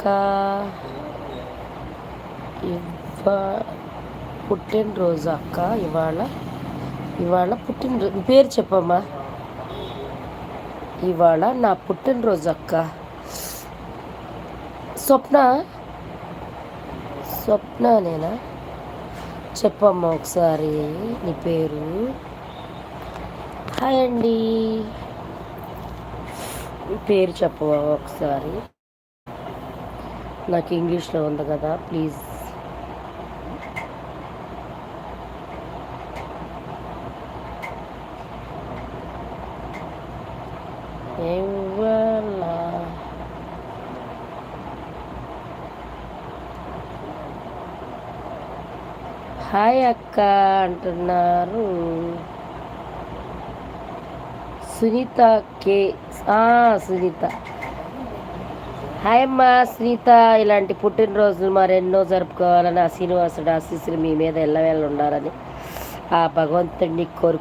అక్క ఇవా పుట్టినరోజు అక్క ఇవాళ ఇవాళ పుట్టినరోజు పేరు చెప్పమ్మా. ఇవాళ నా పుట్టినరోజు అక్క. స్వప్న స్వప్ననేనా? చెప్పమ్మా ఒకసారి నీ పేరు. హాయ్ అండి, నీ పేరు చెప్పవా ఒకసారి? నాకు ఇంగ్లీష్లో ఉంది కదా, ప్లీజ్. ఇవాళ హాయ్ అక్క అంటున్నారు. సునీత కే. సునీత హాయ్ అమ్మా. సునీత, ఇలాంటి పుట్టినరోజులు మరెన్నో జరుపుకోవాలని ఆ శ్రీనివాసుడు ఆశీస్సులు మీ మీద ఎల్లవేళ ఉండాలని ఆ భగవంతుడిని కోరు